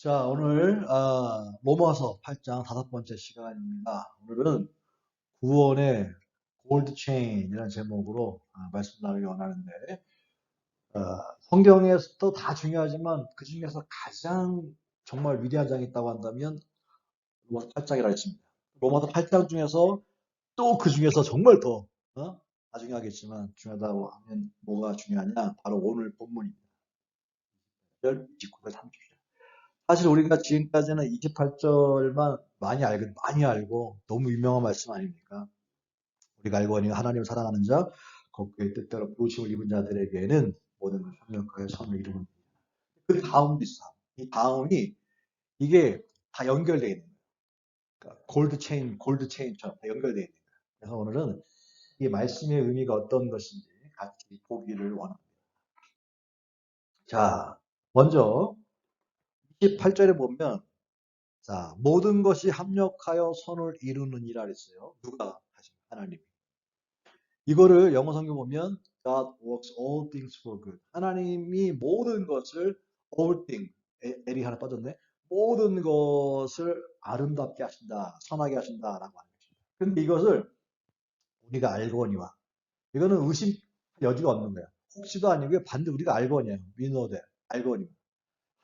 자, 오늘 로마서 8장 5번째 시간입니다. 오늘은 구원의 골드 체인이라는 제목으로 말씀 나누기 원하는데 어, 성경에서도 다 중요하지만 그 중에서 가장 정말 위대한 장이 있다고 한다면 로마서 8장이라 했습니다. 로마서 8장 중에서 또 그 중에서 정말 더 나중에 하겠지만 중요하다고 하면 뭐가 중요하냐? 바로 오늘 본문입니다. 29절 30절. 사실 우리가 지금까지는 28절만 많이 알고 너무 유명한 말씀 아닙니까? 우리가 알고 있는 하나님을 사랑하는 자, 그의 뜻대로 부르심을 입은 자들에게는 모든 걸 협력하여 선을 이루는 그 다음도 있어. 이 다음이 이게 다 연결되어 있는 거예요. 그러니까 골드 체인처럼 다 연결되어 있는 거예요. 그래서 오늘은 이 말씀의 의미가 어떤 것인지 같이 보기를 원합니다. 자, 먼저 28절에 보면 자, 모든 것이 합력하여 선을 이루느니라 그랬어요. 누가 하신 하나님. 이거를 영어 성경 보면 God works all things for good. 하나님이 모든 것을 all thing, L이 하나 빠졌네. 모든 것을 아름답게 하신다, 선하게 하신다라고 하는 것입니다. 근데 이것을 우리가 알거니와 이거는 의심 여지가 없는 거야. 혹시도 아니고 반드시 우리가 알거니예요. We know that. 알거니.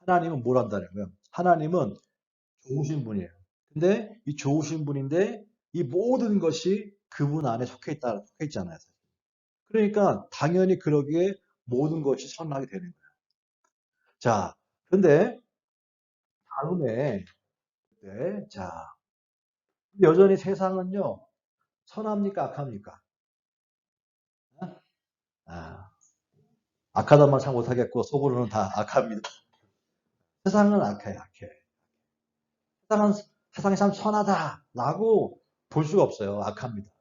하나님은 뭘 한다는 거예요? 하나님은 좋으신 분이에요. 근데 이 좋으신 분인데 이 모든 것이 그분 안에 속해 있잖아요. 그러니까 당연히 그러기에 모든 것이 선하게 되는 거예요. 자, 근데 다음에 자, 여전히 세상은요 선합니까 악합니까? 아, 악하단 말 참 못하겠고 속으로는 다 악합니다. 세상은 악해, 악해. 세상은 세상이 참 선하다라고 볼 수가 없어요. 악합니다.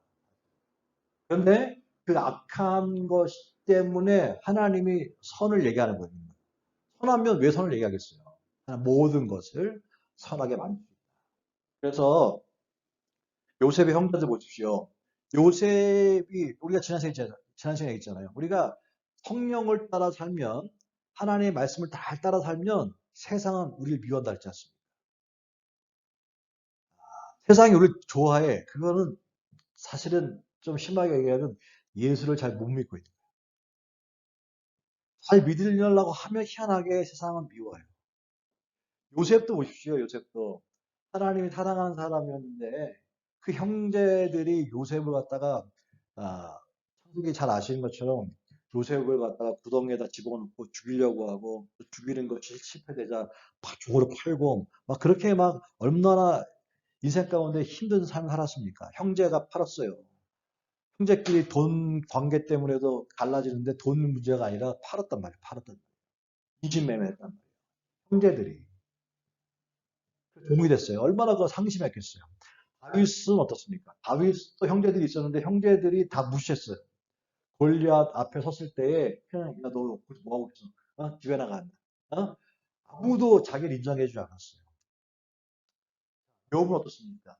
그런데 그 악한 것 때문에 하나님이 선을 얘기하는 거예요. 선하면 왜 선을 얘기하겠어요? 모든 것을 선하게 만듭니다. 그래서 요셉의 형제들 보십시오. 요셉이 우리가 지난 시간에 있잖아요. 우리가 성령을 따라 살면 하나님의 말씀을 잘 따라 살면 세상은 우리를 미워한다 했지 않습니까? 세상이 우리를 좋아해. 그거는 사실은 좀 심하게 얘기하면 예수를 잘 못 믿고 있는 거예요. 잘 믿으려고 하면 희한하게 세상은 미워해요. 요셉도 보십시오. 요셉도 하나님이 사랑하는 사람이었는데 그 형제들이 요셉을 갖다가 창세기 잘 아시는 것처럼 요셉을 갖다가 구덩이에다 집어넣고 죽이려고 하고 죽이는 것이 실패되자 종으로 팔고 막 그렇게 막 얼마나 인생 가운데 힘든 삶을 살았습니까? 형제가 팔았어요. 형제끼리 돈 관계 때문에도 갈라지는데 돈 문제가 아니라 팔았단 말이에요. 팔았단 말이에요. 이진매매했단 말이에요. 형제들이 종이 됐어요. 얼마나 그 상심했겠어요. 다윗은 어떻습니까? 다윗도 형제들이 있었는데 형제들이 다 무시했어요. 골리앗 앞에 섰을 때에 그냥 야, 너 뭐 하고 있어? 집에 나간다. 어? 아무도 자기를 인정해주지 않았어요. 욥은 어떻습니까?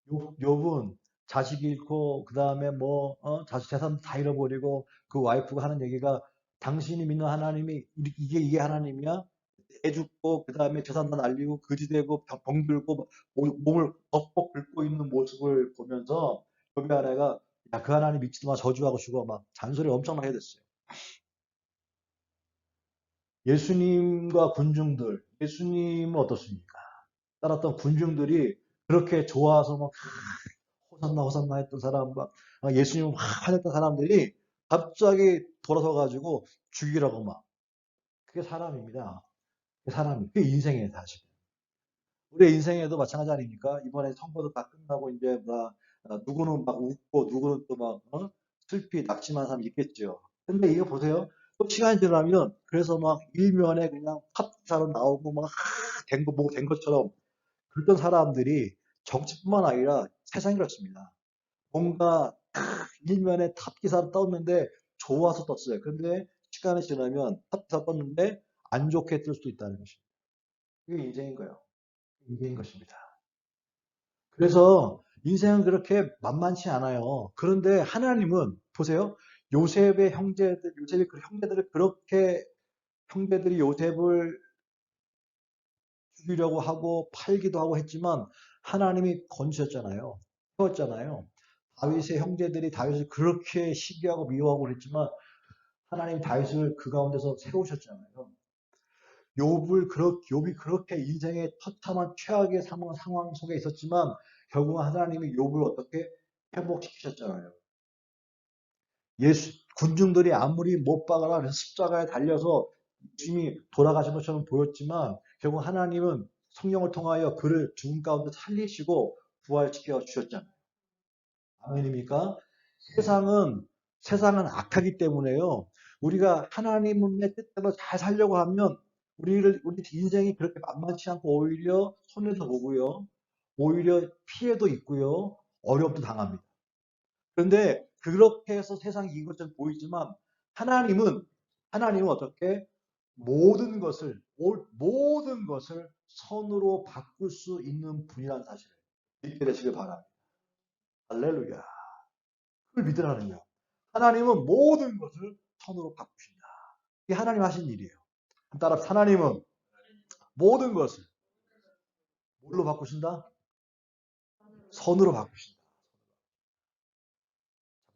욥은 자식 잃고 그 다음에 뭐 자식 재산 다 잃어버리고 그 와이프가 하는 얘기가 당신이 믿는 하나님이 이게 하나님이야? 애 죽고 그 다음에 재산 다 날리고 거지되고 병들고 몸을 벅벅 긁고 있는 모습을 보면서 욥의 아내가 야, 그 하나님 믿지도 마 저주하고 죽어 막 잔소리 엄청나게 됐어요. 예수님과 군중들, 예수님은 어떻습니까? 따랐던 군중들이 그렇게 좋아서 막 호산나 호산나 했던 사람, 막 예수님을 막 화냈던 사람들이 갑자기 돌아서 가지고 죽이라고 막 그게 사람입니다. 그게 사람이 그게 인생이에요 사실. 우리의 인생에도 마찬가지 아닙니까? 이번에 선거도 다 끝나고 이제 막 누구는 막 웃고 누구는 또 막 슬피 낙심한 사람이 있겠죠. 근데 이거 보세요. 또 시간이 지나면 그래서 막 일면에 그냥 탑사로 나오고 막 된 거 보고 된 것처럼 그랬던 사람들이 정치뿐만 아니라 세상이 그렇습니다. 뭔가 일면에 탑 기사로 떴는데 좋아서 떴어요. 근데 시간이 지나면 탑 기사 떴는데 안 좋게 뜰 수도 있다는 것입니다. 이게 인생인 거예요. 인생인 것입니다. 그래서 인생은 그렇게 만만치 않아요. 그런데 하나님은 보세요. 요셉의 그 형제들을 그렇게 형제들이 요셉을 죽이려고 하고 팔기도 하고 했지만 하나님이 건지셨잖아요. 세웠잖아요. 다윗의 형제들이 다윗을 그렇게 시기하고 미워하고 그랬지만 하나님 다윗을 그 가운데서 세우셨잖아요. 욥이 그렇게 인생의 처참한 최악의 상황 속에 있었지만 결국은 하나님이 욥을 어떻게 회복시키셨잖아요. 군중들이 아무리 못 박아라 그래서 십자가에 달려서 주님이 돌아가신 것처럼 보였지만 결국 하나님은 성령을 통하여 그를 죽음 가운데 살리시고 부활시켜 주셨잖아요. 아멘입니까? 세상은 악하기 때문에요. 우리가 하나님의 뜻대로 잘 살려고 하면 우리 인생이 그렇게 만만치 않고 오히려 손해도 보고요. 오히려 피해도 있고요. 어려움도 당합니다. 그런데 그렇게 해서 세상이 이것처럼 보이지만 하나님은 어떻게 모든 것을 선으로 바꿀 수 있는 분이라는 사실을 믿게 되시길 바랍니다. 할렐루야. 그걸 믿으라는 거야. 하나님은 모든 것을 선으로 바꾸신다. 이게 하나님 하신 일이에요. 따라 하나님은 모든 것을 뭘로 바꾸신다? 선으로 바꾸신다.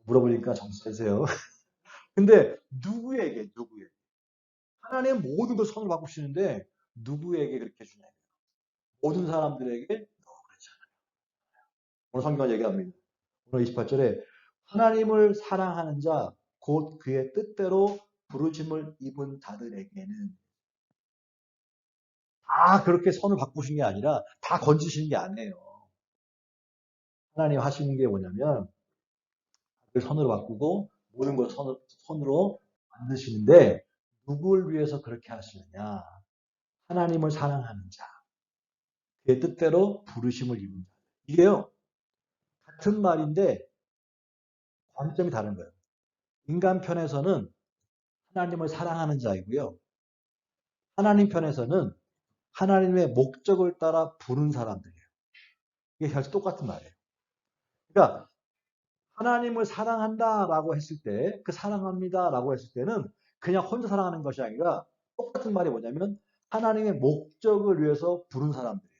물어보니까 정신 차리세요. 근데 누구에게? 하나님은 모든 걸 선으로 바꾸시는데 누구에게 그렇게 주냐면 모든 사람들에게 그렇지 않아요. 오늘 성경은 얘기합니다. 오늘 28절에 하나님을 사랑하는 자 곧 그의 뜻대로 부르심을 입은 자들에게는 다 그렇게 선을 바꾸신 게 아니라 다 건지시는 게 아니에요. 하나님 하시는 게 뭐냐면 그 선으로 바꾸고 모든 걸 선으로 만드시는데 누구를 위해서 그렇게 하시느냐? 하나님을 사랑하는 자, 그의 뜻대로 부르심을 입은 자. 이게요 같은 말인데 관점이 다른 거예요. 인간 편에서는 하나님을 사랑하는 자이고요. 하나님 편에서는 하나님의 목적을 따라 부른 사람들이에요. 이게 사실 똑같은 말이에요. 그러니까 하나님을 사랑한다라고 했을 때, 그 사랑합니다라고 했을 때는 그냥 혼자 사랑하는 것이 아니라 똑같은 말이 뭐냐면 하나님의 목적을 위해서 부른 사람들이에요.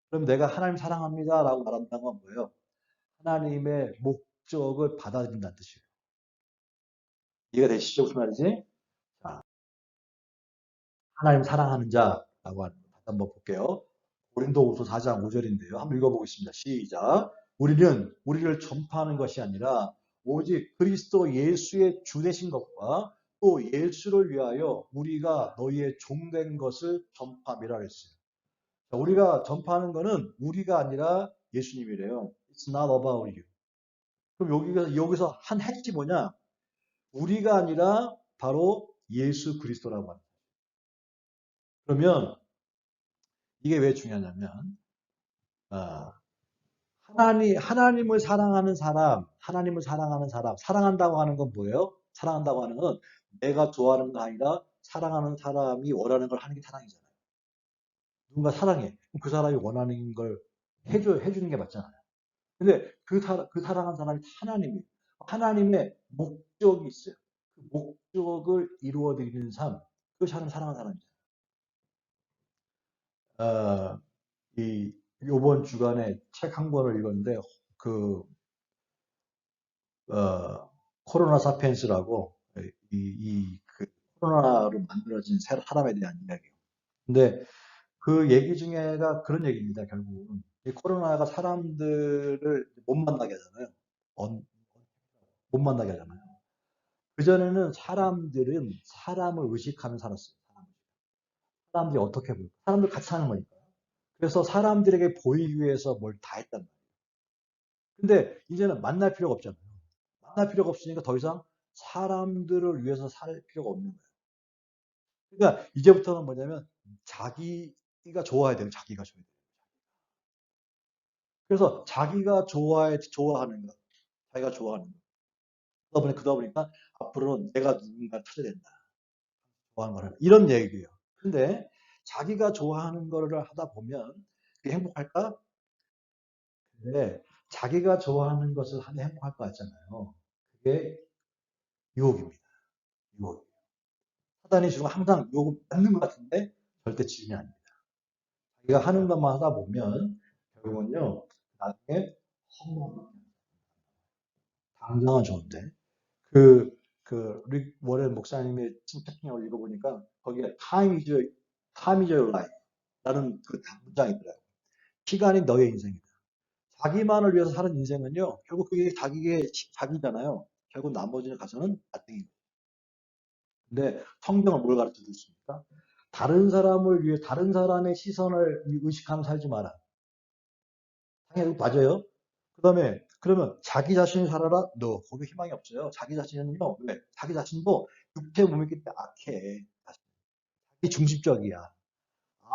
그럼 내가 하나님 사랑합니다라고 말한다는 건 뭐예요? 하나님의 목적을 받아들인다는 뜻이에요. 이해가 되시죠? 무슨 말이지? 자, 하나님 사랑하는 자라고 하는 거 한번 볼게요. 고린도후서 4장 5절인데요. 한번 읽어보겠습니다. 시작. 우리를 전파하는 것이 아니라 오직 그리스도 예수의 주 되신 것과 또 예수를 위하여 우리가 너희의 종된 것을 전파하라 했어요. 우리가 전파하는 것은 우리가 아니라 예수님이래요. It's not about you. 그럼 여기서 한 핵이 뭐냐? 우리가 아니라 바로 예수 그리스도라고 합니다. 그러면 이게 왜 중요하냐면 아, 하나님을 사랑하는 사람, 사랑한다고 하는 건 뭐예요? 사랑한다고 하는 건 내가 좋아하는 거 아니라 사랑하는 사람이 원하는 걸 하는 게 사랑이잖아요. 누군가 사랑해. 그럼 그 사람이 원하는 걸 해주는 게 맞잖아요. 근데 그 사랑하는 사람이 하나님의 목적이 있어요. 그 목적을 이루어드리는 삶, 그것이 하나님 사랑하는 사람이죠. 요번 주간에 책 한 권을 읽었는데, 그, 코로나 사피엔스라고, 그 코로나로 만들어진 사람에 대한 이야기예요. 근데 그 얘기 중에가 그런 얘기입니다, 결국은. 이 코로나가 사람들을 못 만나게 하잖아요. 못 만나게 하잖아요. 그전에는 사람들은 사람을 의식하며 살았어요. 사람들이 어떻게 볼까? 사람들 같이 사는 거니까. 그래서 사람들에게 보이기 위해서 뭘 다 했단 말이에요. 근데 이제는 만날 필요가 없잖아요. 만날 필요가 없으니까 더 이상 사람들을 위해서 살 필요가 없는 거예요. 그러니까 이제부터는 뭐냐면 자기가 좋아야 돼요. 자기가 좋아야 돼요. 그래서 좋아하는 것, 자기가 좋아하는 것. 그러다 보니까 앞으로는 내가 누군가 찾아야 된다. 좋아하는 거를. 이런 얘기예요. 근데 자기가 좋아하는 거를 하다 보면 그게 행복할까? 근데 자기가 좋아하는 것을 하면 행복할 것 같잖아요. 그게 유혹입니다. 유혹. 사단이 주로 항상 유혹을 받는 것 같은데 절대 지금이 아닙니다. 자기가 하는 것만 하다 보면 결국은요, 나중에 헛몸. 당장은 좋은데. 릭 워렌 목사님의 책을 읽어보니까 거기에 time is your life 라는 그 문장이 있더라고요. 시간이 너의 인생이다. 자기만을 위해서 사는 인생은요, 결국 그게 자기잖아요. 결국 나머지는 가서는 나중입니다. 근데 성경은 뭘 가르쳐 주십니까? 다른 사람을 위해 다른 사람의 시선을 의식하며 살지 마라. 당연히 맞아요. 그다음에 그러면 자기 자신을 살아라. 너 거기 희망이 없어요. 자기 자신은요. 왜? 자기 자신도 육체 몸이기 때문에 악해. 자기 중심적이야.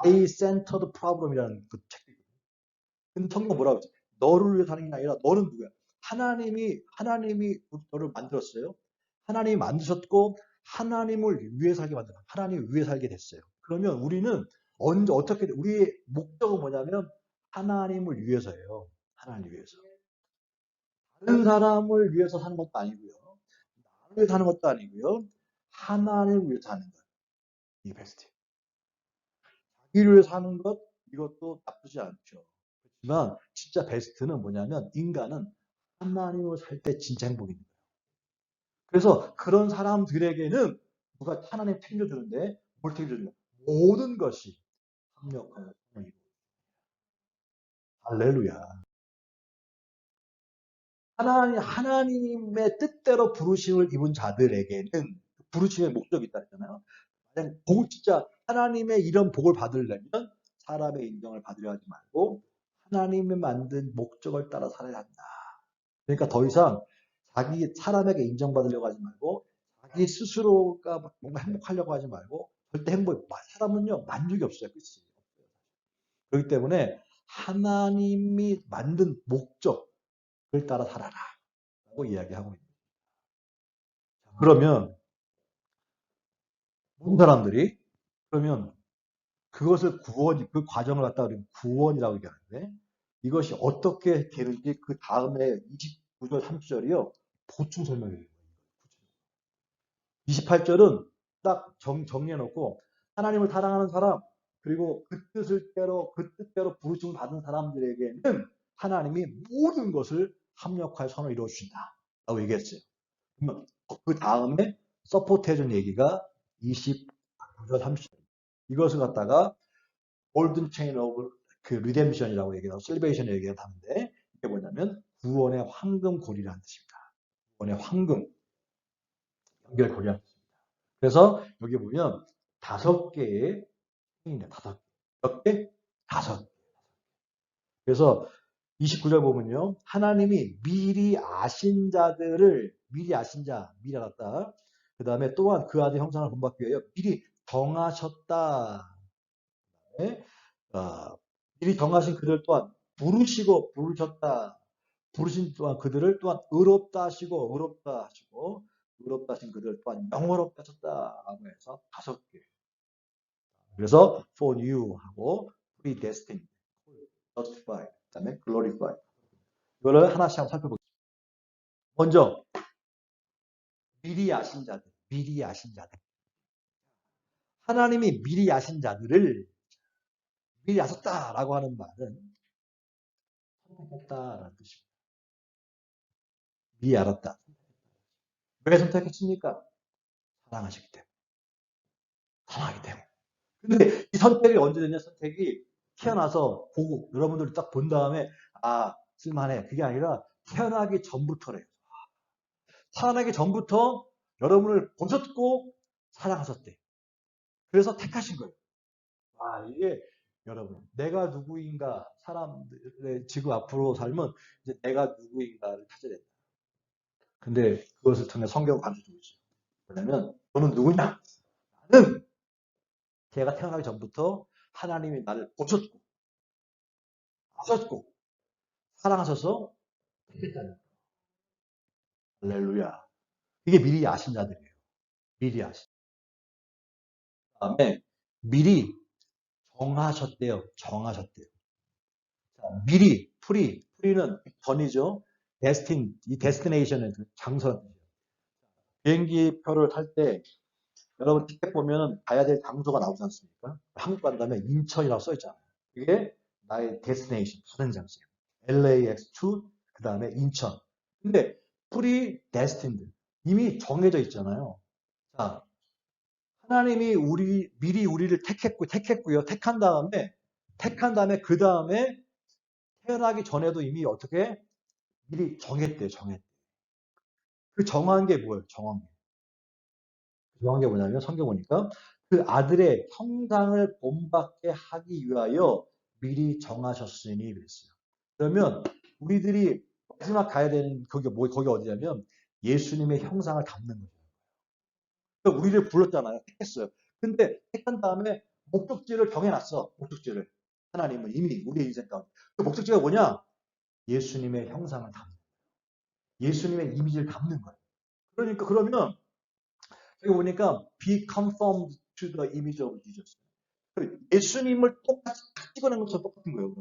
I-centered problem이라는 그 책이 있거든요. 근데 성경 뭐라고 했지? 너를 위해 사는 게 아니라 너는 누구야? 하나님이 너를 만들었어요. 하나님이 만드셨고 하나님을 위해 살게 만들어. 하나님 위해 살게 됐어요. 그러면 우리는 언제 어떻게 우리의 목적은 뭐냐면 하나님을 위해서예요. 하나님을 위해서. 다른 사람을 위해서 사는 것도 아니고요. 나를 위해서 사는 것도 아니고요. 하나님을 위해서 사는 것. 이게 베스트. 자기를 위해서 사는 것 이것도 나쁘지 않죠. 그렇지만 진짜 베스트는 뭐냐면 인간은 하나님을 살 때 진짜 행복입니다. 그래서 그런 사람들에게는 누가 하나님 챙겨주는데 뭘 챙겨주냐? 모든 것이 합력하여 선을 이루고 할렐루야. 하나님의 뜻대로 부르심을 입은 자들에게는 부르심의 목적이 있다 했잖아요. 만약 진짜 하나님의 이런 복을 받으려면 사람의 인정을 받으려 하지 말고 하나님이 만든 목적을 따라 살아야 한다. 그러니까 더 이상 사람에게 인정받으려고 하지 말고 자기 스스로가 뭔가 행복하려고 하지 말고 절대 사람은요 만족이 없어요. 끝이. 그렇기 때문에 하나님이 만든 목적을 따라 살아라 라고 이야기하고 있습니다. 그러면 모든 사람들이 그러면 그것을 그 과정을 갖다가 우리는 구원이라고 얘기하는데 이것이 어떻게 되는지 그 다음에 29절, 30절이요. 보충 설명해요. 28절은 딱 정리해놓고 하나님을 사랑하는 사람 그리고 그 뜻대로 부르심을 받은 사람들에게는 하나님이 모든 것을 합력하여 선을 이루어 주신다 라고 얘기했어요. 그러면 그 다음에 서포트해준 얘기가 29절 30절 이것을 갖다가 골든 체인 오브 그 리뎀션이라고 얘기하고 셀베이션 얘기를 하는데 이게 뭐냐면 구원의 황금고리라는 뜻입니다. 구원의 황금 연결고리라는 뜻입니다. 그래서 여기 보면 5개의 행위입니다. 5개. 몇 개? 5개. 그래서 29절 보면요. 하나님이 미리 아신 알았다. 그 다음에 또한 그 아들 형상을 본받기 위하여 미리 정하셨다. 네? 미리 정하신 그들 또한 부르셨다. 부르신 또한 그들을 또한 의롭다 하시고 의롭다 하신 그들 또한 영원롭다 하셨다. 라고 해서 5개. 그래서 for new 하고 predestined, justified, 그다음에 glorified. 이거를 하나씩 한번 살펴보겠습니다. 먼저 미리 아신 자들. 하나님이 미리 아신 자들을 미리 아셨다라고 하는 말은 선택했다라는 뜻입니다. 미리 알았다. 왜 선택했습니까? 사랑하시기 때문에. 사랑하기 때문에. 근데 이 선택이 언제 되냐? 선택이 태어나서 보고 여러분들이 딱 본 다음에 쓸만해. 그게 아니라 태어나기 전부터래요. 태어나기 전부터 여러분을 보셨고 사랑하셨대. 그래서 택하신 거예요. 이게 여러분 내가 누구인가 사람들의 지구 앞으로 살면 이제 내가 누구인가를 찾아야 된다. 근데 그것을 통해 성경을 가르쳐주고 있어요. 왜냐면 너는 누구냐? 나는 제가 태어나기 전부터 하나님이 나를 보셨고 아셨고 사랑하셔서 택했다는 거예요. 할렐루야. 이게 미리 아신 자들이에요. 미리 아신. 다음에 미리 정하셨대요. 자, 미리 프리는 전이죠. 이 데스티네이션은 장소. 비행기 표를 탈 때 여러분 티켓 보면 가야 될 장소가 나오지 않습니까? 한국 간다면 인천이라고 써 있잖아요. 그게 나의 데스티네이션, 가는 장소예요. LAX to 그 다음에 인천. 근데 프리데스틴드 이미 정해져 있잖아요. 자, 하나님이 미리 우리를 택했고요. 택한 다음에 그 다음에 태어나기 전에도 이미 어떻게 미리 정했대요. 그 정한 게 뭐예요? 정한 게 뭐냐면 성경 보니까 그 아들의 형상을 본받게 하기 위하여 미리 정하셨으니 그랬어요. 그러면 우리들이 마지막 가야 되는 거기 어디냐면 예수님의 형상을 담는 거예요. 그러니까 우리를 불렀잖아요. 택했어요. 근데 택한 다음에 목적지를 정해놨어. 목적지를. 하나님은 이미 우리의 인생 가운데. 그 목적지가 뭐냐? 예수님의 형상을 담는 거예요. 예수님의 이미지를 담는 거예요. 그러니까 그러면 여기 보니까 be conformed to the image of Jesus. 예수님을 똑같이 딱 찍어낸 것처럼 똑같은 거예요.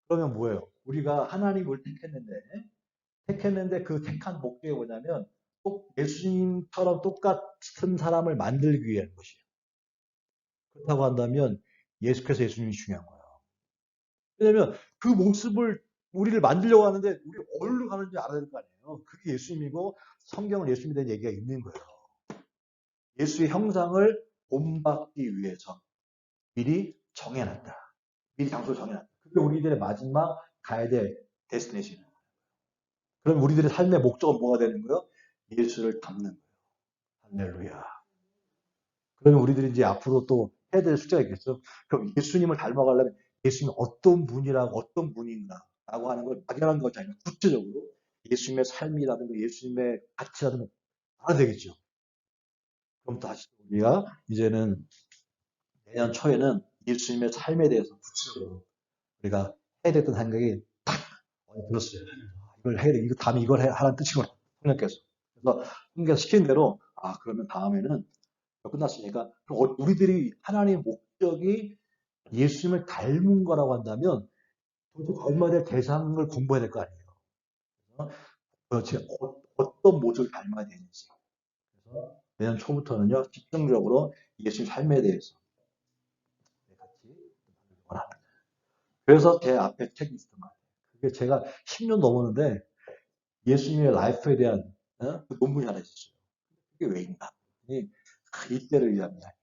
그러면 뭐예요? 우리가 하나님을 택했는데 그 택한 목적이 뭐냐면 꼭 예수님처럼 똑같은 사람을 만들기 위한 것이에요. 그렇다고 한다면 예수께서 예수님이 중요한 거예요. 왜냐하면 그 모습을 우리를 만들려고 하는데 우리 어디로 가는지 알아야 될 거 아니에요. 그게 예수님이고 성경은 예수님에 대한 얘기가 있는 거예요. 예수의 형상을 본받기 위해서 미리 정해놨다. 미리 장소를 정해놨다. 그게 우리들의 마지막 가야 될 데스티네이션이에요. 그럼 우리들의 삶의 목적은 뭐가 되는 거예요? 예수를 닮는 거예요. 할렐루야. 그러면 우리들이 이제 앞으로 또 해야 될 숙제가 있겠죠. 그럼 예수님을 닮아가려면 예수님이 어떤 분이라고 어떤 분인가라고 하는 걸 막연한 것이 아니라 구체적으로 예수님의 삶이라든가 예수님의 가치라든가 알아야 되겠죠. 그럼 다시 우리가 이제는 내년 초에는 예수님의 삶에 대해서 구체적으로 우리가 해야 됐던 생각이 딱 들었어요. 이걸 해야 돼. 이거 다음에 이걸 하라는 뜻이구나. 성령께서. 그래서 성령께서 시킨 대로 그러면 다음에는 끝났으니까 그럼 우리들이 하나님의 목적이 예수님을 닮은 거라고 한다면 도대체 닮아야 될 대상을 공부해야 될 거 아니에요. 도대체 어떤 모습을 닮아야 되는지. 그래서 내년 초부터는요 집중적으로 예수님 삶에 대해서 같이 나누기. 그래서 제 앞에 책이 있었던 것 같아요. 그게 제가 10년 넘었는데 예수님의 라이프에 대한 그 논문이 하나 있었어요. 그게 왜인가? 이때를 위한 이야기.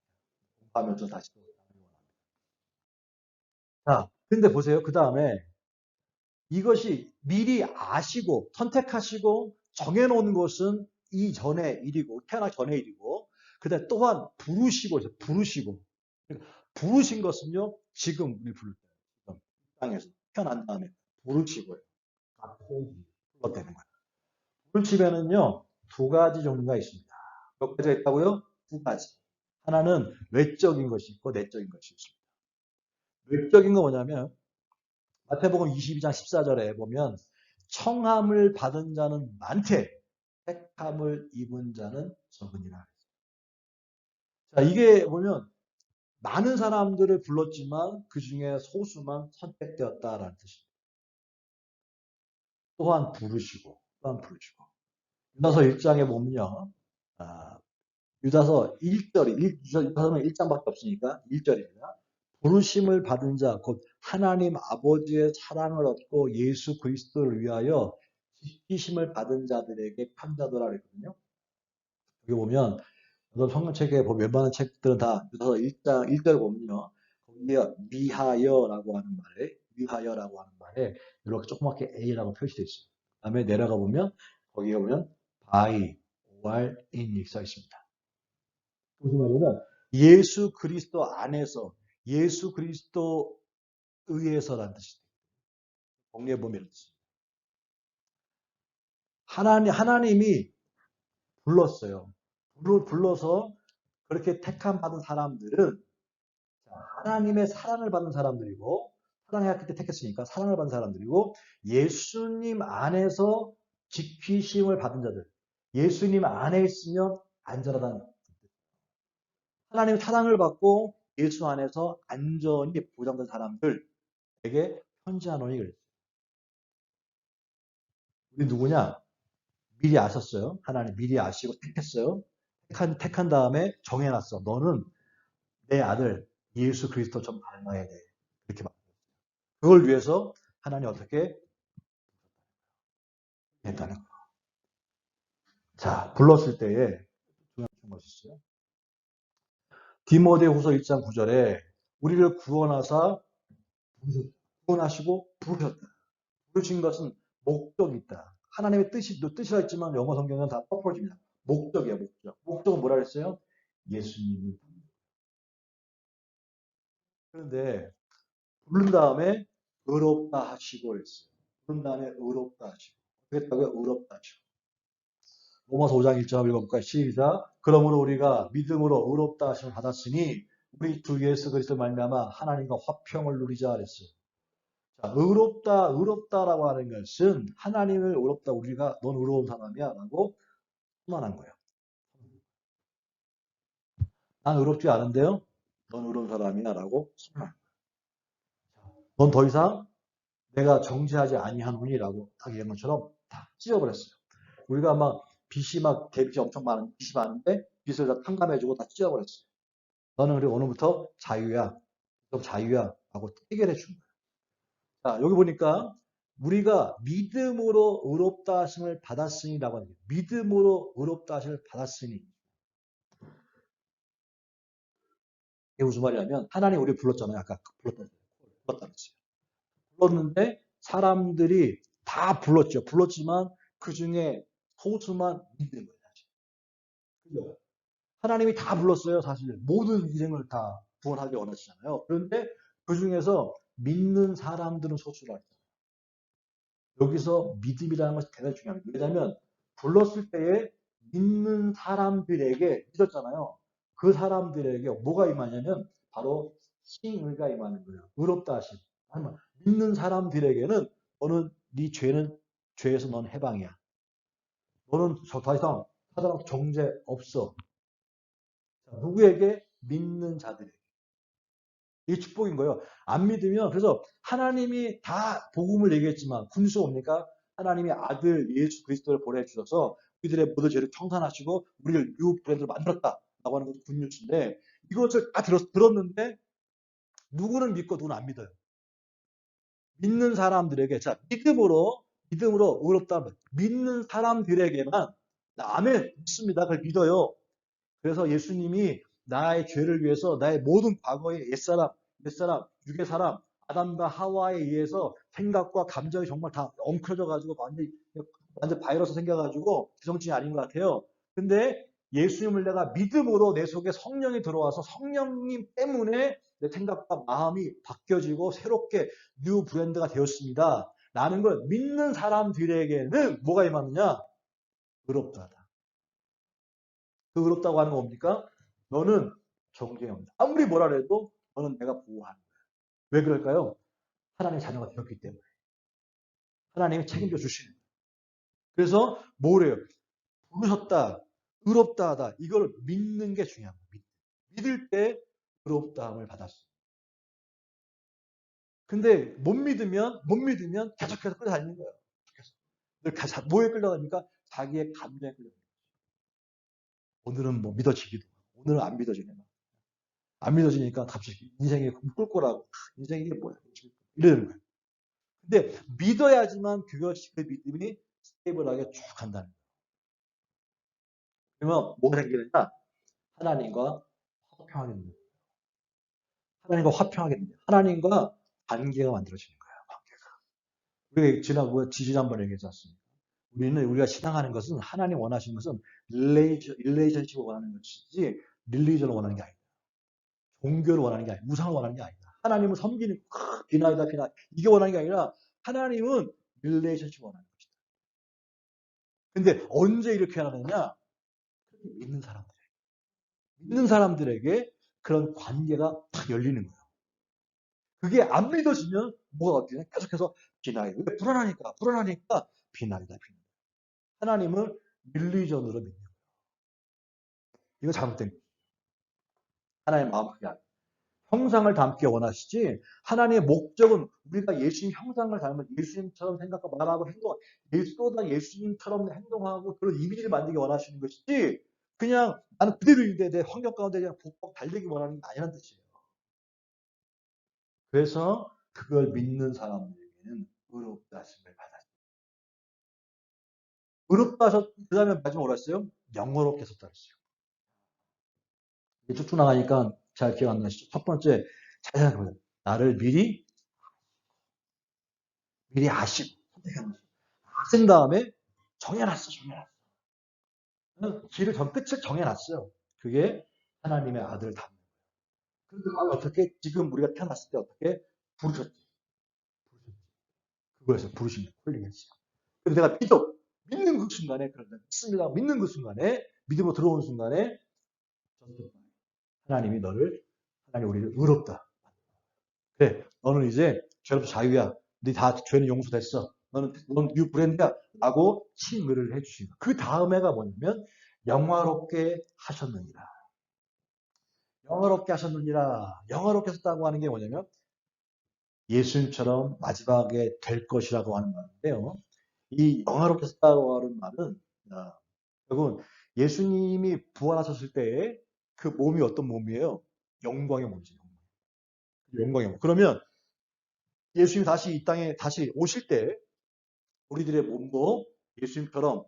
공부하면서 다시 또 나누기 원합니다. 자, 근데 보세요. 그 다음에 이것이 미리 아시고 선택하시고 정해놓은 것은 이전의 일이고 태어나기 전의 일이고 그다음 또한 부르신 것은요 지금 우리 부를 때 지금 이 땅에서 태어난 다음에 부르시고요. 불러되는 거예요. 부르심에는요 두 가지 종류가 있습니다. 몇 가지가 있다고요? 두 가지. 하나는 외적인 것이 있고 내적인 것이 있습니다. 외적인 건 뭐냐면 마태복음 22장 14절에 보면 청함을 받은 자는 많되 택함을 입은 자는 적으니라. 자, 이게 보면 많은 사람들을 불렀지만 그 중에 소수만 선택되었다라는 뜻입니다. 또한 부르시고. 유다서 1장에 보면요. 유다서 1절이, 유다서는 1장밖에 없으니까 1절입니다. 부르심을 받은 자, 곧 하나님 아버지의 사랑을 얻고 예수 그리스도를 위하여 지키심을 받은 자들에게 편자도라 그랬거든요. 여기 보면, 성경책에 보면 웬만한 책들은 다 유다서 1장 1절 보면요. 거기에 위하여라고 하는 말에 이렇게 조그맣게 A라고 표시되어 있어요. 그 다음에 내려가 보면 거기에 보면 by or in 이렇게 써 있습니다. 무슨 말이냐면 예수 그리스도 안에서 예수 그리스도 의해서라는 뜻이에요. 공리에 보면 이런 뜻입니다. 하나님이 불렀어요. 불러서 그렇게 택함 받은 사람들은 하나님의 사랑을 받는 사람들이고 사랑해야 그때 택했으니까 사랑을 받는 사람들이고 예수님 안에서 지키심을 받은 자들. 예수님 안에 있으면 안전하다는 하나님의 사랑을 받고 예수 안에서 안전이 보장된 사람들에게 편지하노니 그랬어요. 우리 누구냐? 미리 아셨어요. 하나님 미리 아시고 택했어요. 택한 다음에 정해놨어. 너는 내 아들, 예수 그리스도 좀 닮아야 돼. 이렇게 말. 그걸 위해서 하나님 어떻게 했다는 거예요. 자, 불렀을 때에 중요한 것이 있어요. 디모데후서 1장 9절에 우리를 구원하사 구원하시고 부르셨다. 부르신 것은 목적이 있다. 하나님의 뜻이라 했지만 영어 성경은 다 퍼포즈입니다. 목적이야, 목적. 목적은 뭐라 그랬어요? 예수님을. 그런데 부른 다음에 의롭다 하시고 그랬어요. 부른 다음에 의롭다 하시고. 그랬다고요? 의롭다 하시고. 로마서 5장 1절 읽어볼까요? 시작. 그러므로 우리가 믿음으로 의롭다 하심을 받았으니 우리 주 예수 그리스도 말미암아 하나님과 화평을 누리자 그랬어요. 자, 의롭다라고 하는 것은 하나님을 의롭다 우리가 넌 의로운 사람이야 라고 선언한 거예요. 난 의롭지 않은데요. 넌 의로운 사람이야 라고 선언한 거예요. 넌 더 이상 내가 정죄하지 아니하노니라고 딱 얘기한 것처럼 다 찢어버렸어요. 우리가 막 빚이 막 대빚이 엄청 많은 빚이 많은데 빚을 다 탕감해주고 다 찢어버렸어요. 너는 그리고 오늘부터 자유야. 그럼 자유야 하고 해결해 준 거예요. 자, 여기 보니까 우리가 믿음으로 의롭다 하심을 받았으니라고 하는 거예요. 믿음으로 의롭다 하심을 받았으니. 이게 무슨 말이냐면 하나님 우리 불렀잖아요. 아까 불렀다 그랬어요. 불렀는데 사람들이 다 불렀죠. 불렀지만 그 중에 소수만 믿는 거예요. 그죠? 하나님이 다 불렀어요. 사실 모든 인생을 다 구원하기 원하시잖아요. 그런데 그 중에서 믿는 사람들은 소수라 했어요. 여기서 믿음이라는 것이 대단히 중요합니다. 왜냐하면 불렀을 때에 믿는 사람들에게 믿었잖아요. 그 사람들에게 뭐가 임하냐면 바로 칭의가 임하는 거예요. 의롭다 하심. 믿는 사람들에게는 너는 네 죄에서 넌 해방이야. 너는 더 이상 하더라도 정죄 없어. 자, 누구에게? 믿는 자들에게. 이게 축복인 거예요. 안 믿으면 그래서 하나님이 다 복음을 얘기했지만 군수 뭡니까? 하나님이 아들 예수 그리스도를 보내주셔서 우리들의 모든 죄를 청산하시고 우리를 뉴 브랜드로 만들었다라고 하는 것이 굿뉴스인데 이것을 다 들었는데 누구는 믿고 누구는 안 믿어요. 믿는 사람들에게 자 믿음으로 의롭다 믿는 사람들에게만 아멘 믿습니다. 그걸 믿어요. 그래서 예수님이 나의 죄를 위해서 나의 모든 과거의 옛사람, 육의 사람, 아담과 하와에 의해서 생각과 감정이 정말 다 엉클어져 가지고 완전 바이러스 생겨가지고 기성증이 아닌 것 같아요. 근데 예수님을 내가 믿음으로 내 속에 성령이 들어와서 성령님 때문에 내 생각과 마음이 바뀌어지고 새롭게 뉴 브랜드가 되었습니다. 라는 걸 믿는 사람들에게는 뭐가 임하느냐? 의롭다. 그 의롭다고 하는 건 뭡니까? 너는 정죄가 없다. 아무리 뭐라 해도 너는 내가 보호하는 거야. 왜 그럴까요? 하나님의 자녀가 되었기 때문에. 하나님이 책임져 주시는 거예요. 그래서 뭐래요? 부르셨다, 의롭다 하다. 이걸 믿는 게 중요한 거예요. 믿을 때 의롭다함을 받았어요. 근데 못 믿으면 계속해서 끌려다니는 거예요. 계속. 뭐에 끌려다니까? 자기의 감정에 끌려다니는 거예요. 오늘은 뭐 믿어지기도 하고, 오늘은 안 믿어지네. 안 믿어지니까 갑자기 인생이 꿀꿀하고 인생이 이게 뭐야 이러는 거예요. 근데 믿어야지만 그것이 그 믿음이 스테이블하게 쭉 간다는 거예요. 그러면 뭐가 생기느냐? 하나님과 화평하게 됩니다. 하나님과 화평하게 됩니다. 하나님과 관계가 만들어지는 거예요. 관계가. 우리 지난번에 얘기했지 않습니까? 우리가 신앙하는 것은 하나님 원하시는 것은 릴레이션십을 원하는 것이지 릴리전을 원하는 게 아니다. 종교를 원하는 게 아니다. 우상을 원하는 게 아니다. 하나님을 섬기는 비나이다 비나 이게 원하는 게 아니라 하나님은 릴레이션십을 원하는 것이다. 근데 언제 이렇게 하느냐? 믿는 사람들에게 그런 관계가 탁 열리는 거예요. 그게 안 믿어지면 뭐가 어떻게 계속해서 비나이. 왜? 불안하니까 비나이다. 하나님을 릴리전으로 믿는 거예요. 이거 잘못된 거예요. 하나님 마음 그게 아니에요. 형상을 닮기 원하시지 하나님의 목적은 우리가 예수님 형상을 닮은 예수님처럼 생각하고 말하고 예수님처럼 행동하고 그런 이미지를 만들기 원하시는 것이지 그냥 나는 그대로인데 내 환경 가운데 그냥 복복 달리기 원하는 게 아니라는 뜻이에요. 그래서 그걸 믿는 사람들에게는 의롭다 하심을 받았어요. 의롭다 하셨, 그 다음에 마지막 뭐라 했어요? 영어롭게 하셨다 했어요. 쭉쭉 나가니까 잘 기억 안 나시죠? 첫 번째, 잘 생각해보세요. 나를 미리 아시고, 선택한 거죠. 아신 다음에 정해놨어, 정해놨어. 길을 전 끝을 정해놨어요. 그게 하나님의 아들 답. 그런데 어떻게 지금 우리가 태어났을 때 어떻게 부르셨지? 그거에서 부르심이 콜링했어요. 그래서 내가 믿는 그 순간에 그런다. 믿습니다. 믿는 그 순간에 믿음으로 들어오는 순간에 하나님이 하나님 우리를 의롭다. 그래, 너는 이제 죄로부터 자유야. 네 다 죄는 용서됐어. 넌 뉴 브랜드야. 라고 칭의를 해주시고. 그 다음에가 뭐냐면 영화롭게 하셨느니라. 영화롭게 하셨느니라. 영화롭게 하셨다고 하는 게 뭐냐면 예수님처럼 마지막에 될 것이라고 하는 말인데요. 이 영화롭게 하셨다고 하는 말은 결국은 예수님이 부활하셨을 때에 그 몸이 어떤 몸이에요? 영광의 몸이죠. 영광의 몸. 그러면 예수님이 다시 이 땅에 다시 오실 때 우리들의 몸도 예수님처럼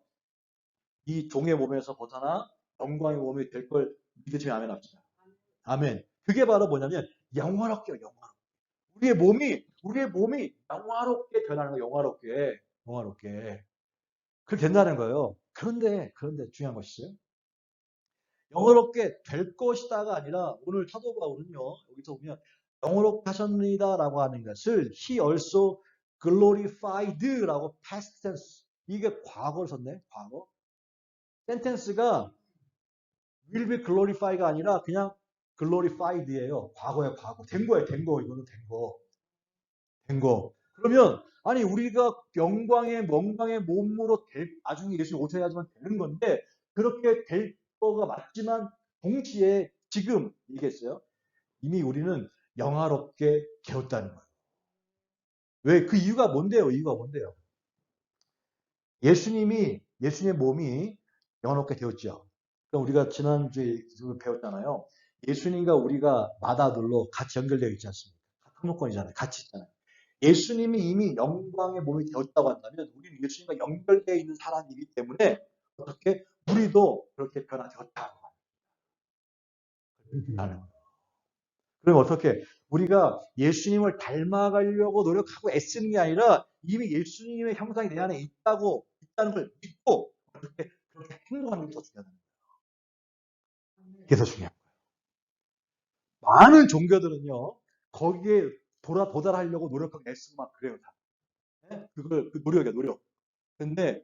이 종의 몸에서 벗어나 영광의 몸이 될 걸 믿으시면 아멘 합시다. 아멘. 그게 바로 뭐냐면 영화롭게요. 영화롭게. 우리의 몸이 영화롭게 변하는 거예요. 영화롭게. 그렇게 된다는 거예요. 그런데 중요한 것이 있어요. 영화롭게 될 것이다가 아니라 오늘 사도 바울은요. 여기서 보면 영화롭게 하셨니다라고 하는 것을 he also glorified라고 past tense 이게 과거를 썼네. 과거. sentence가 will be glorify가 아니라 그냥 glorified예요. 과거야 과거. 된 거예요. 된 거. 이거는 된 거. 된 거. 그러면 아니 우리가 영광의 몸으로 나중에 예수님 오셔야지만 되는 건데 그렇게 될 거가 맞지만 동시에 지금 얘기했어요. 이미 우리는 영화롭게 되었다는 거예요. 왜? 그 이유가 뭔데요? 이유가 뭔데요? 예수님의 몸이 영화롭게 되었죠. 그러니까 우리가 지난주에 배웠잖아요. 예수님과 우리가 마다들로 같이 연결되어 있지 않습니까? 같은 조건이잖아요. 같이 있잖아요. 예수님이 이미 영광의 몸이 되었다고 한다면 우리는 예수님과 연결되어 있는 사람이기 때문에 어떻게 우리도 그렇게 변화되었다고 하는 거예요. 그럼 어떻게 우리가 예수님을 닮아가려고 노력하고 애쓰는 게 아니라 이미 예수님의 형상이 내 안에 있다는 걸 믿고 어떻게 그렇게 행동하는 게 더 중요하다는 거예요. 그게 더 중요해요. 많은 종교들은요 거기에 도달하려고 노력하고 애쓰고 막 그래요. 다. 네? 그 노력이야 노력. 근데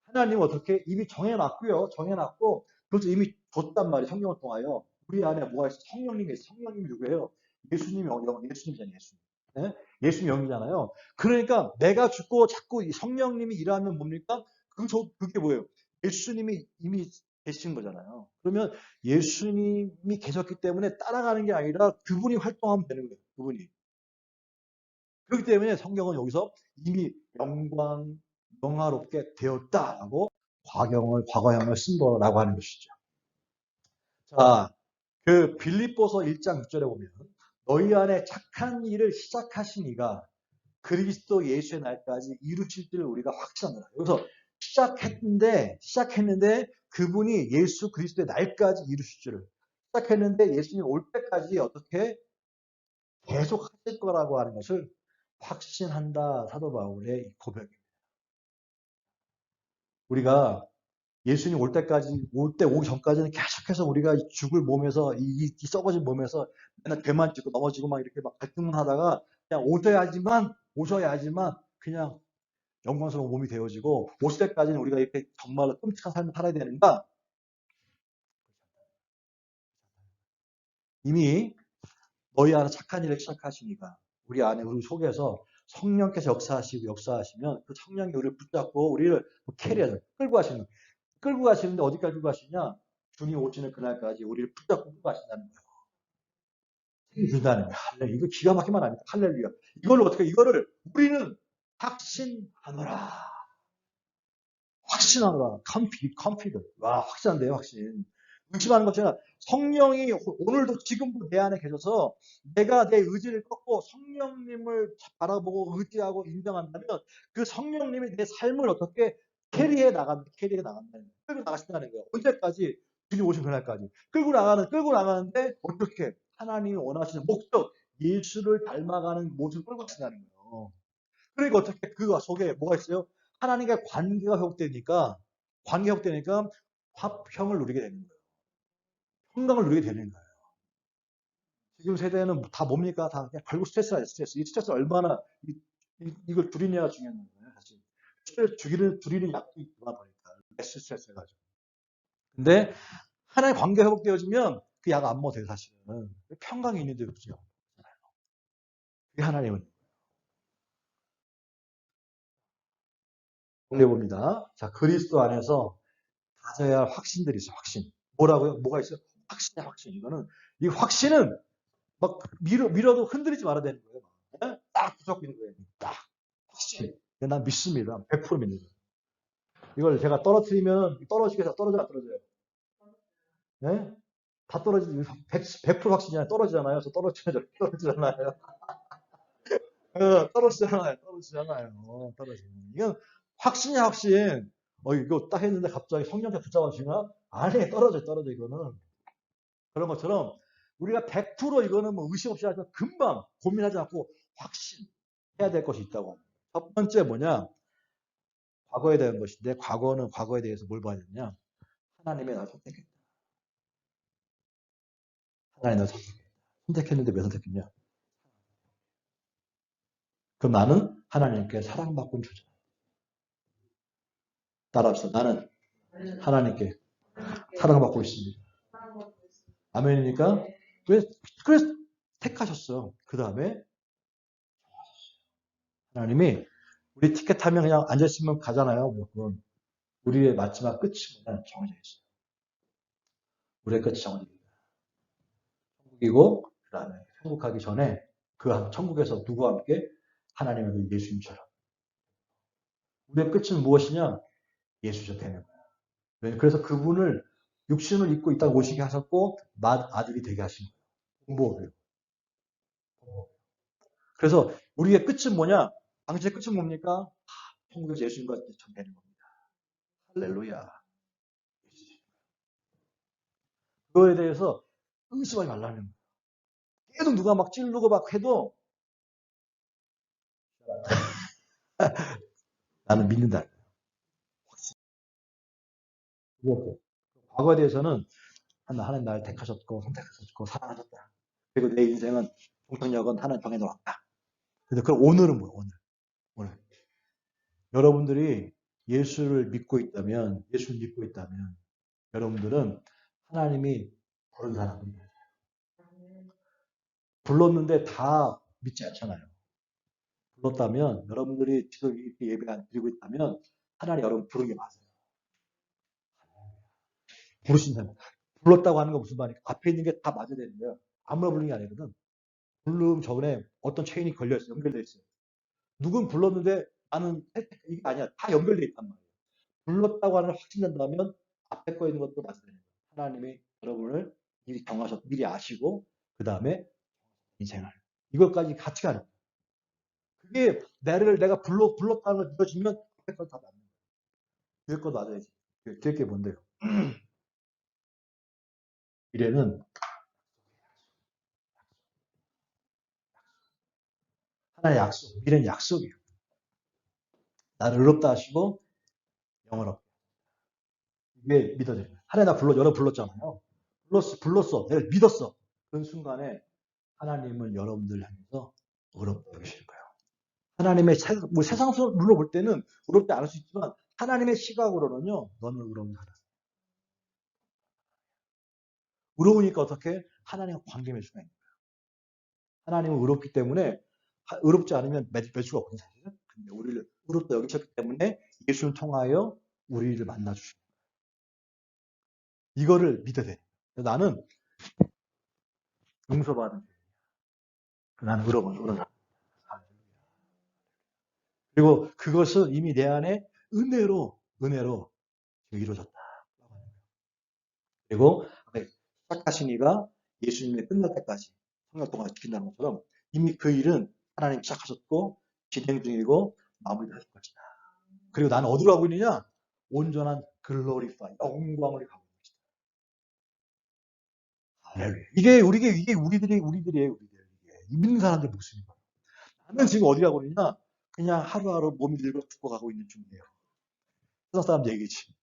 하나님은 어떻게 이미 정해놨고요. 정해놨고 그것도 이미 줬단 말이에요. 성경을 통하여. 우리 안에 뭐가 있어? 성령님이 있어. 성령님이 누구예요? 예수님이잖아요. 예수님. 네? 예수님 영이잖아요. 그러니까 내가 죽고 자꾸 성령님이 일하면 뭡니까? 그게 뭐예요? 예수님이 이미 계신 거잖아요. 그러면 예수님이 계셨기 때문에 따라가는 게 아니라 그분이 활동하면 되는 거예요. 그분이. 그렇기 때문에 성경은 여기서 이미 영화롭게 되었다라고 과거형을 쓴 거라고 하는 것이죠. 자, 그 빌립보서 1장 6절에 보면 너희 안에 착한 일을 시작하신 이가 그리스도 예수의 날까지 이루실 줄을 우리가 확신합니다. 여기서 시작했는데 그분이 예수 그리스도의 날까지 이루실 줄을 시작했는데 예수님 올 때까지 어떻게 계속 하실 거라고 하는 것을 확신한다. 사도 바울의 고백입니다. 우리가 예수님 오기 전까지는 계속해서 우리가 죽을 몸에서, 이 썩어진 몸에서 맨날 죄만 짓고 넘어지고 막 이렇게 막 갈등만 하다가 그냥 오셔야지만 그냥 영광스러운 몸이 되어지고 오실 때까지는 우리가 이렇게 정말로 끔찍한 삶을 살아야 되는가? 이미 너희 안에 착한 일을 시작하시니까 우리 안에 우리 속에서 성령께서 역사하시면 그 성령이 우리를 붙잡고 우리를 캐리하죠. 끌고 가시는데 어디까지 끌고 가시냐? 주님 오시는 그날까지 우리를 붙잡고 끌고 가신다는 거예요. 힘이 든다는 거예요. 할렐루야. 이거 기가 막히면 아닙니다. 할렐루야. 이거를 우리는 확신하노라. confident. 와, 확신한데요, 확신. 의심하는 것이 아니라 성령이 오늘도 지금도 내 안에 계셔서 내가 내 의지를 꺾고 성령님을 바라보고 의지하고 인정한다면 그 성령님이 내 삶을 어떻게 캐리해 나간다는 거예요. 끌고 나가신다는 거예요. 언제까지? 주님 오신 그날까지. 끌고 나가는데 어떻게? 하나님이 원하시는 목적, 예수를 닮아가는 모습을 끌고 가신다는 거예요. 그러니까 어떻게 그 속에 뭐가 있어요? 하나님과 관계가 회복되니까 화평을 누리게 되는 거예요. 평강을 누리게 되는 거예요. 지금 세대는 다 뭡니까? 다 그냥 결국 스트레스라 스트레스. 이 스트레스 얼마나 이걸 줄이냐가 중요한 거예요. 사실 스트레스 줄이는 약도 있구나 보니까 레스 스트레스 해가지고. 근데 하나의 관계 회복되어지면 그 약 안 먹어도 돼요. 사실은 평강이 있는데 그죠? 그게 하나님은 정리해봅니다. 자, 그리스도 안에서 가져야 할 확신들이 있어요. 확신. 뭐라고요? 뭐가 있어요? 확신이야, 확신. 이 확신은 막 밀어도 흔들리지 말아야 되는 거예요. 네? 딱 붙잡고 있는 거예요. 딱. 확신. 난 믿습니다. 100% 믿는 거예요. 이걸 제가 떨어뜨리면 떨어지게 떨어져요, 안 떨어져요? 네? 다 떨어지지. 100% 확신이잖아요. 떨어지잖아요. 저 떨어지잖아요. 떨어지잖아요. 떨어지잖아요. 이건 확신이야, 확신. 이거 딱 했는데 갑자기 성령께 붙잡아주나? 아니, 떨어져, 이거는. 그런 것처럼 우리가 100% 이거는 뭐 의심 없이 하지만 금방 고민하지 않고 확신해야 될 것이 있다고. 첫 번째 뭐냐? 과거에 대한 것인데, 과거는 과거에 대해서 뭘 봐야 되냐? 하나님의 나를 선택했다. 하나님 나를 선택했다. 선택했는데 왜 선택했냐? 그럼 나는 하나님께 사랑받고 있는 존재. 따라합시다. 나는 하나님께 사랑받고 있습니다. 아멘이니까 그래서 택하셨어요. 그 다음에 하나님이 우리 티켓 타면 그냥 앉아있으면 가잖아요. 그건 우리의 마지막 끝이 그냥 정해져 있어요. 우리의 끝이 정해져 있어요. 천국이고 그 다음에 천국 가기 전에 그 천국에서 누구와 함께? 하나님의 예수님처럼. 우리의 끝은 무엇이냐? 예수죠 되는 거예요. 그래서 그분을 육신을 입고 있다가 오시게 하셨고 아들이 되게 하신 거예요. 공복을. 그래서 우리의 끝은 뭐냐? 당신의 끝은 뭡니까? 천국에서 예수님과 참 되는 겁니다. 할렐루야. 그거에 대해서 의심하지 말라는 거예요. 계속 누가 막 찌르고 막 해도 나는 믿는다. 과거에 대해서는 하나님 나를 택하셨고 선택하셨고 사랑하셨다. 그리고 내 인생은 종착역은 하나님 방에 놓았다. 근데 그 오늘은 뭐예요? 오늘. 여러분들이 예수를 믿고 있다면 여러분들은 하나님이 부른 사람입니다. 불렀는데 다 믿지 않잖아요. 불렀다면 여러분들이 지금 이렇게 예배 안 드리고 있다면 하나님 여러분 부른 게 맞아요. 부르신 사람. 불렀다고 하는 거 무슨 말이야? 앞에 있는 게 다 맞아야 되는 거예요. 아무나 부르는 게 아니거든. 부르면 저번에 어떤 체인이 걸려있어요. 연결돼 있어요. 누군 불렀는데 나는 이게 아니야. 다 연결돼 있단 말이에요. 불렀다고 하는 확신된다면 앞에 거 있는 것도 맞아야 되는 거예요. 하나님이 여러분을 미리 미리 아시고 그 다음에 인생을 이것까지 같이 가는 거예요. 그게 내가 불렀다는 걸 믿어주면 앞에 건 다 맞는 거예요. 뒤에 거 맞아야지. 뒤에 게 뭔데요? 미래는 하나의 약속, 미래는 약속이에요. 나를 의롭다 하시고 영원롭게. 이게 믿어져요. 하나님 여러분 불렀잖아요. 불렀어. 내가 믿었어. 그 순간에 하나님은 여러분들 향해서 의롭다 여기실 거예요. 하나님의 뭐 세상으로 볼 때는 의롭지 않을 수 있지만 하나님의 시각으로는요. 너는 의로운 사람. 의로우니까 어떻게? 하나님과 관계 맺을 수가 있는 거예요. 하나님은 의롭기 때문에 의롭지 않으면 맺을 수가 없거든요. 사실은. 근데 우리를 의롭다 여기셨기 때문에 예수를 통하여 우리를 만나 주시는 거예요. 이거를 믿어야 돼. 나는 용서받은 나는 의로운 사람. 그리고 그것은 이미 내 안에 은혜로 이루어졌다. 그리고 착하신 이가 예수님이 끝날 때까지 성령 동안 지킨다는 것처럼 이미 그 일은 하나님 시작하셨고 진행 중이고 마무리하실 것이다. 그리고 나는 어디로 가고 있느냐? 온전한 글로리파이, 영광을 가고 있는 것이다. 할렐루야. 이게 우리들이에요. 이게 믿는 사람들 모습인 거예요. 나는 지금 어디 가고 있느냐? 그냥 하루하루 몸이 늙어 죽어가고 있는 중이에요. 세상 사람 얘기지.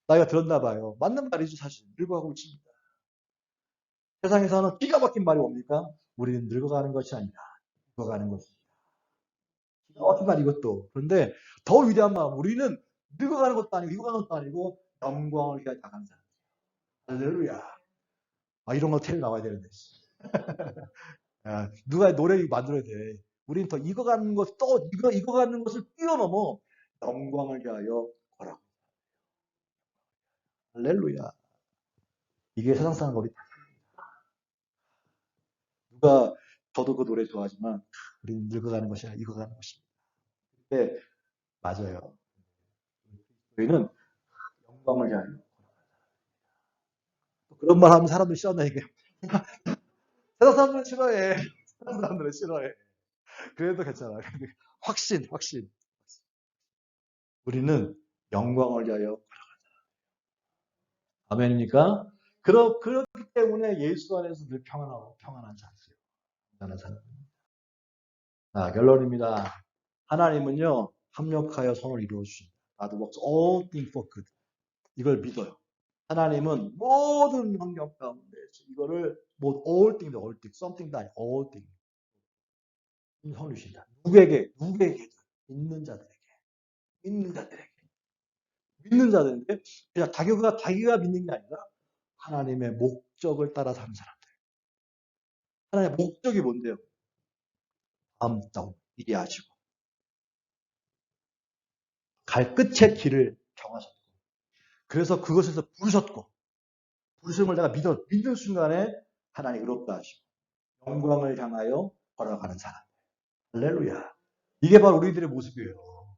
나이가 들었나 봐요. 맞는 말이죠, 사실. 늙어가고 있습니다. 세상에서는 기가 막힌 말이 뭡니까? 우리는 늙어가는 것이 아니라 늙어가는 것입니다. 기가 막힌 말 이것도. 그런데 더 위대한 마음, 우리는 늙어가는 것도 아니고 익어가는 것도 아니고 영광을 위하여 나가는 사람. 할렐루야. 아, 이런 거 텔레 나와야 되는데. 야, 누가 노래 만들어야 돼. 우리는 더 익어가는 것, 또 익어가는 것을 뛰어넘어 영광을 위하여 걸어. 할렐루야. 이게 세상 사는 우리 누가 저도 그 노래 좋아하지만 우리는 늙어가는 것이 아니라 익어가는 것입니다. 근데 맞아요. 우리는 영광을 위하여 그런 말 하면 사람들 싫어한다니까. 세상 사람들은 싫어해. 세상 사람들은 싫어해. 그래도 괜찮아. 확신. 우리는 영광을 위하여 아멘입니까? 그렇기 때문에 예수 안에서 늘 평안하고 평안한 자세요. 평안한 사람. 자, 결론입니다. 하나님은요, 합력하여 선을 이루어 주신다. God works all things for good. 이걸 믿어요. 하나님은 모든 환경 가운데 이거를 뭐 all things, something도 아니고 all things. 선을 주신다. 누구에게? 믿는 자들에게. 믿는 자들인데 그냥 자기가 믿는 게 아니라 하나님의 목적을 따라 사는 사람들. 하나님의 목적이 뭔데요? 다음 일이 하시고 갈 끝의 길을 정하셨고 그래서 그것에서 부르셨고 부르심을 내가 믿는 순간에 하나님 의롭다 하시고 영광을 향하여 걸어가는 사람. 할렐루야. 이게 바로 우리들의 모습이에요.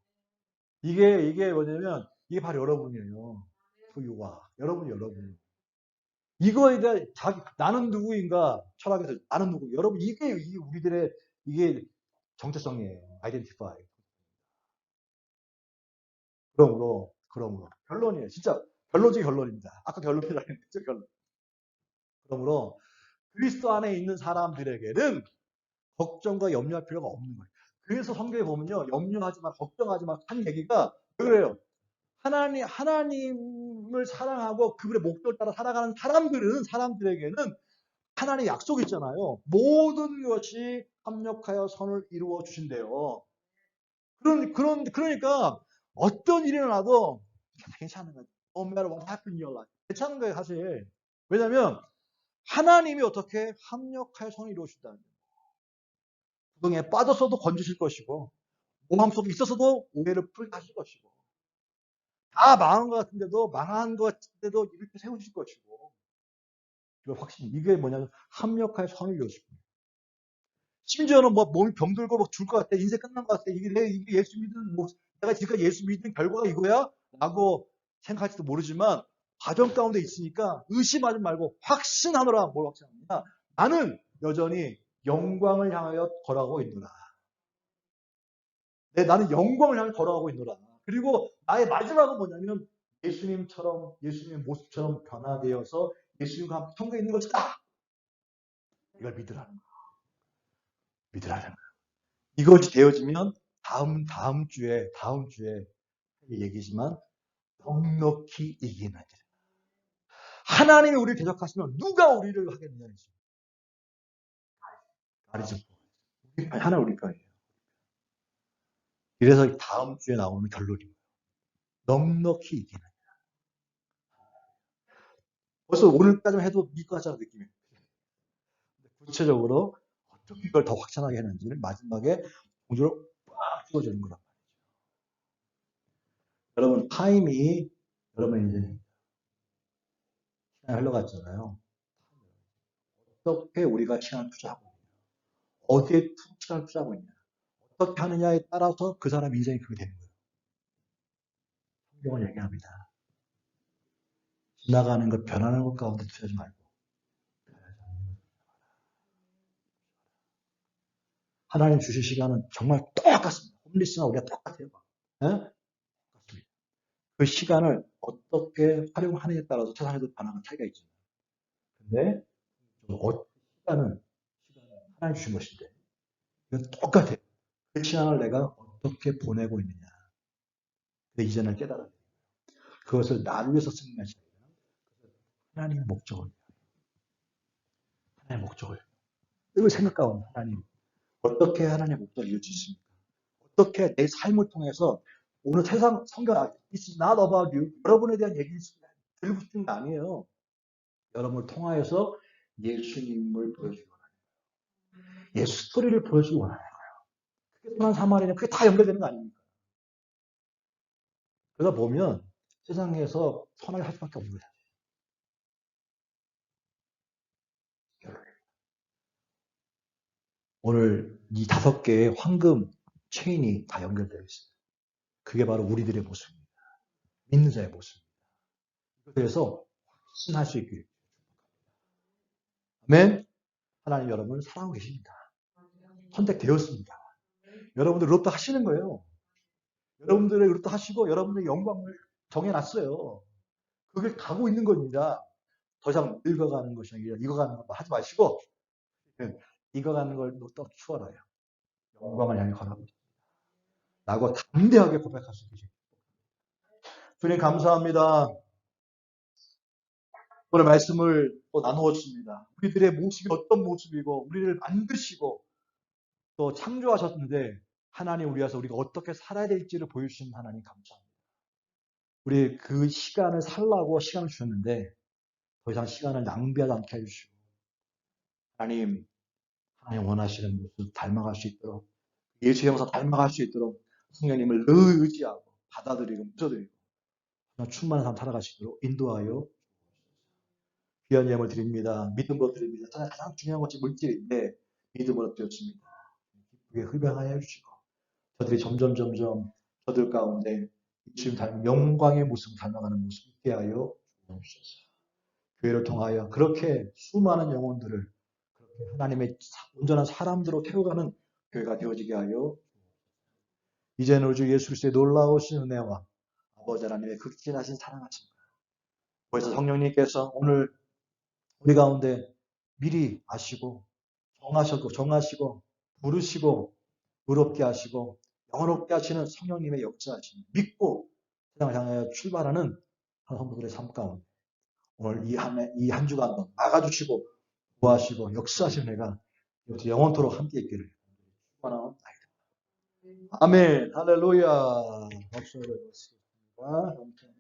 이게 뭐냐면 이게 바로 여러분이에요. 부유와 여러분. 이거에 대한 나는 누구인가 철학에서 나는 누구 여러분 이게 우리들의 이게 정체성이에요. 아이덴티파이. 그러므로 결론이에요. 진짜 결론 중에 결론입니다. 아까 결론 필요하는데 결론. 그러므로 그리스도 안에 있는 사람들에게는 걱정과 염려할 필요가 없는 거예요. 그래서 성경에 보면요. 염려하지 마, 걱정하지 마 한 얘기가 그래요. 하나님을 사랑하고 그분의 목적을 따라 살아가는 사람들에게는 하나님의 약속이 있잖아요. 모든 것이 합력하여 선을 이루어 주신대요. 그러니까 어떤 일이 일어나도 괜찮은 거예요. No matter what happens in your life. 괜찮은 거예요, 사실. 왜냐면 하나님이 어떻게 합력하여 선을 이루어 주신다는 거예요. 구덩이에 빠졌어도 건지실 것이고 모함 속에 있었어도 오해를 풀게 하실 것이고 다 망한 것 같은데도 망한 것 같은데도 이렇게 세우실 것이고 이걸 확신 이게 뭐냐면 합력하여 선을 이루어 주십니다. 심지어는 뭐 몸이 병들고 막 죽을 것 같아. 인생 끝난 것 같아. 이게 예수 믿은, 내가 지금까지 예수 믿은 결과가 이거야? 라고 생각할지도 모르지만, 과정 가운데 있으니까 의심하지 말고 확신하노라. 뭘 확신하느냐? 나는 여전히 영광을 향하여 걸어가고 있노라. 나는 영광을 향해 걸어가고 있노라. 그리고 나의 마지막은 뭐냐면, 예수님의 모습처럼 변화되어서 예수님과 함께 통해 있는 것이다. 이걸 믿으라는 거야. 이것이 되어지면 다음 주에 얘기지만 넉넉히 이기는 하나님이 우리를 대적하시면 누가 우리를 하겠느냐 말이죠. 하나 우리 편이에요. 그래서 다음 주에 나오는 결론입니다. 넉넉히 이기는. 벌써 오늘까지만 해도 믿고 하자는 느낌이에요. 구체적으로 어떻게 이걸 더 확신하게 했는지를 마지막에 공주로 빡 찍어주는 거란 말이죠. 여러분 타임이 여러분 이제 시간이 흘러갔잖아요. 어떻게 우리가 시간을 투자하고 있냐. 어디에 시간을 투자하고 있냐. 어떻게 하느냐에 따라서 그 사람 인생이 그렇게 되는 거예요. 성경은 얘기합니다. 지나가는 것, 변하는 것 가운데 투자하지 말고 하나님 주신 시간은 정말 똑같습니다. 홈리스나 우리가 똑같아요. 예? 똑같습니다. 그 시간을 어떻게 활용하느냐에 따라서 세상에도 반응은 차이가 있잖아요. 근데 시간은 하나님 주신 것인데 이건 똑같아요. 그 시간을 내가 어떻게 보내고 있느냐. 근데 이제는 깨달았어요. 그것을 나를 위해서 쓰는 것이 아니라 하나님의 목적을, 하나님의 목적을. 이걸 생각하면 하나님, 어떻게 하나님의 목적을 이룰 수 있습니까? 어떻게 내 삶을 통해서 오늘 세상 성경, It's not about you. 여러분에 대한 얘기를 들고 싶은 게 아니에요. 여러분을 통하여서 예수님을 보여주기 원하는, 예수 스토리를 보여주기 원하는 거예요. 그게 선한 사마리아는 그게 다 연결되는 거 아닙니까? 그러다 보면 세상에서 선을 할 수밖에 없는 거예요. 오늘 이 5개의 황금 체인이 다 연결되어 있어요. 그게 바로 우리들의 모습입니다. 믿는 자의 모습입니다. 그래서 확신할 수 있기를. 아멘. 하나님 여러분을 사랑하고 계십니다. 선택되었습니다. 여러분들 의롭다 하시는 거예요. 여러분들의 의롭다 하시고 여러분의 영광을 정해놨어요. 그걸 가고 있는 겁니다. 더 이상 늙어가는 것이 아니라 익어가는 거 하지 마시고 익어가는 걸 또 추월해요. 영광을 향해 걸어가고 있습니다. 라고 담대하게 고백할 수 있게. 주님 감사합니다. 오늘 말씀을 또 나누었습니다. 우리들의 모습이 어떤 모습이고 우리를 만드시고 또 창조하셨는데 하나님 우리와서 우리가 어떻게 살아야 될지를 보여주신 하나님 감사합니다. 우리 그 시간을 살라고 시간을 주셨는데 더 이상 시간을 낭비하지 않게 해주시고 하나님 원하시는 모습 닮아갈 수 있도록 예수 형사 닮아갈 수 있도록 성령님을 늘 의지하고 받아들이고 묻어드리고 충만한 삶 살아갈 수 있도록 인도하여 귀한 예물 드립니다. 믿음으로 드립니다. 가장 중요한 것이 물질인데 믿음으로 드렸습니다. 기쁘게 흡양하여 주시고 저들이 점점 저들 가운데 예수님 닮은 영광의 모습을 닮아가는 모습을 있게 하여 주옵소서. 교회를 통하여 그렇게 수많은 영혼들을 그렇게 하나님의 온전한 사람들로 태워가는 교회가 되어지게 하여 이제는 우리 주 예수 그리스도의 놀라우신 은혜와 아버지 하나님의 극진하신 사랑하심과 그래서 성령님께서 오늘 우리 가운데 미리 아시고 정하시고 부르시고 의롭게 하시고 영원롭게 하시는 성령님의 역사하심 믿고 세상을 향하여 출발하는 성도들의 삶 가운데 오늘 이 한 주간도 막아주시고 구하시고 역사하시는 애가 영원토록 함께 있기를 축원하옵나이다. 아멘 할렐루야. 박수를 드리겠습니다.